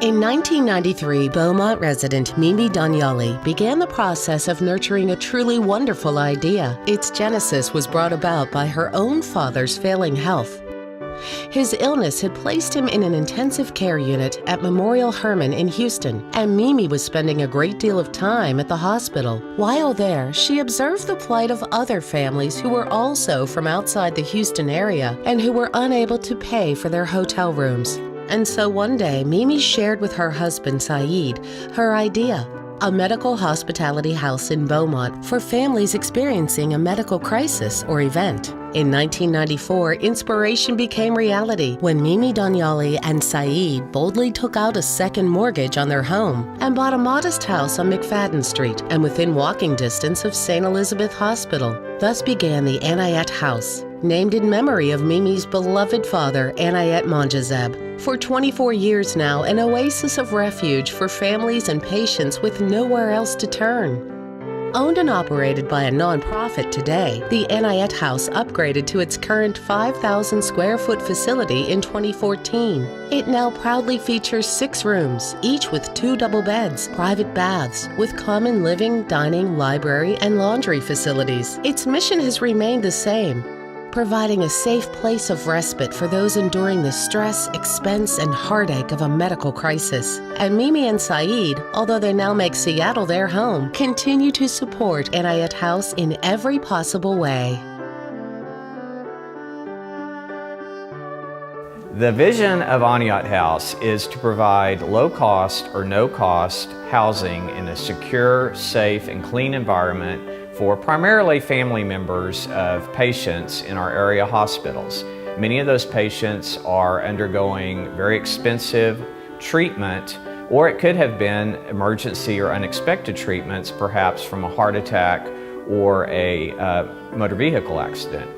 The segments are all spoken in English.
In 1993, Beaumont resident Mimi Danyali began the process of nurturing a truly wonderful idea. Its genesis was brought about by her own father's failing health. His illness had placed him in an intensive care unit at Memorial Hermann in Houston, and Mimi was spending a great deal of time at the hospital. While there, she observed the plight of other families who were also from outside the Houston area and who were unable to pay for their hotel rooms. And so one day, Mimi shared with her husband, Saeed, her idea, a medical hospitality house in Beaumont for families experiencing a medical crisis or event. In 1994, inspiration became reality when Mimi Danyali and Saeed boldly took out a second mortgage on their home and bought a modest house on McFadden Street and within walking distance of St. Elizabeth Hospital. Thus began the Anayat House, named in memory of Mimi's beloved father, Anayat Monjazeb. For 24 years now, an oasis of refuge for families and patients with nowhere else to turn. Owned and operated by a nonprofit today, the Anayat House upgraded to its current 5,000 square foot facility in 2014. It now proudly features 6 rooms, each with 2 double beds, private baths, with common living, dining, library, and laundry facilities. Its mission has remained the same, providing a safe place of respite for those enduring the stress, expense, and heartache of a medical crisis. And Mimi and Saeed, although they now make Seattle their home, continue to support Anayat House in every possible way. The vision of Anayat House is to provide low-cost or no-cost housing in a secure, safe, and clean environment for primarily family members of patients in our area hospitals. Many of those patients are undergoing very expensive treatment, or it could have been emergency or unexpected treatments, perhaps from a heart attack or a motor vehicle accident.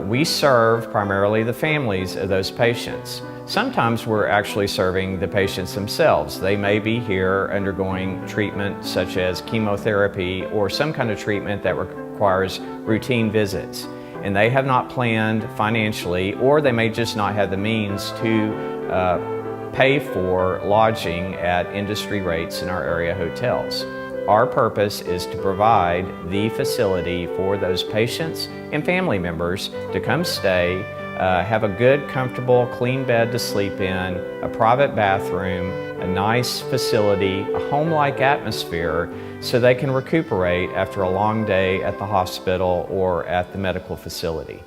We serve primarily the families of those patients. Sometimes we're actually serving the patients themselves. They may be here undergoing treatment such as chemotherapy or some kind of treatment that requires routine visits, and they have not planned financially, or they may just not have the means to pay for lodging at industry rates in our area hotels. Our purpose is to provide the facility for those patients and family members to come stay, have a good, comfortable, clean bed to sleep in, a private bathroom, a nice facility, a home-like atmosphere, so they can recuperate after a long day at the hospital or at the medical facility.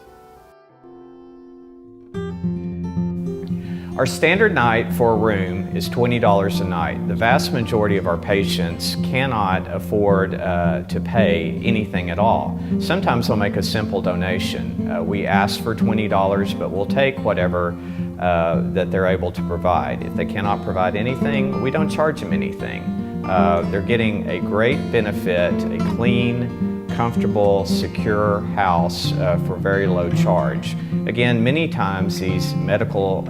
Our standard night for a room is $20 a night. The vast majority of our patients cannot afford to pay anything at all. Sometimes they'll make a simple donation. We ask for $20, but we'll take whatever that they're able to provide. If they cannot provide anything, we don't charge them anything. They're getting a great benefit, a clean, comfortable, secure house for very low charge. Again, many times these medical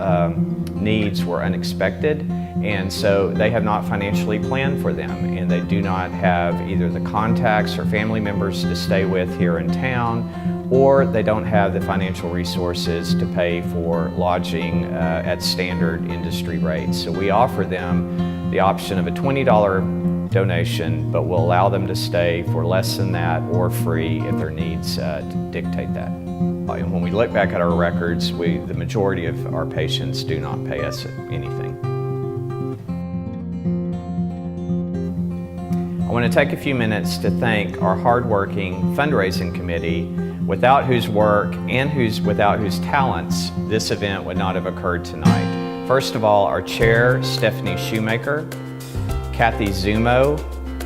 needs were unexpected, and so they have not financially planned for them, and they do not have either the contacts or family members to stay with here in town, or they don't have the financial resources to pay for lodging at standard industry rates. So we offer them the option of a $20 donation, but we'll allow them to stay for less than that or free if their needs dictate that. And when we look back at our records, the majority of our patients do not pay us anything. I want to take a few minutes to thank our hardworking fundraising committee, without whose work and without whose talents this event would not have occurred tonight. First of all, our chair, Stephanie Shoemaker, Kathy Zumo,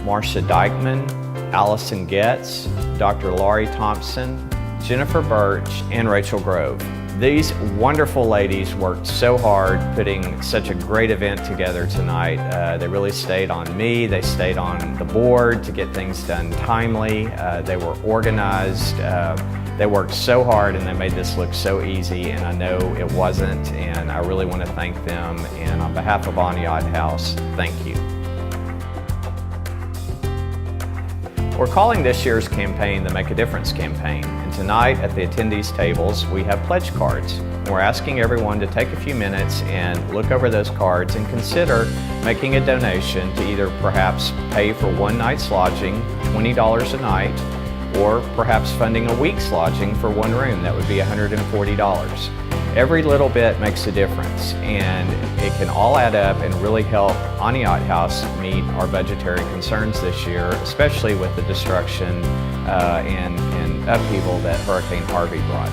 Marcia Dykeman, Allison Getz, Dr. Laurie Thompson, Jennifer Birch, and Rachel Grove. These wonderful ladies worked so hard putting such a great event together tonight. They really stayed on me, they stayed on the board to get things done timely. They were organized, they worked so hard, and they made this look so easy, and I know it wasn't, and I really want to thank them, and on behalf of Anayat House, thank you. We're calling this year's campaign the Make a Difference campaign, and tonight at the attendees tables we have pledge cards. We're asking everyone to take a few minutes and look over those cards and consider making a donation to either perhaps pay for one night's lodging, $20 a night, or perhaps funding a week's lodging for one room, that would be $140. Every little bit makes a difference, and it can all add up and really help Anayat House meet our budgetary concerns this year, especially with the destruction and upheaval that Hurricane Harvey brought.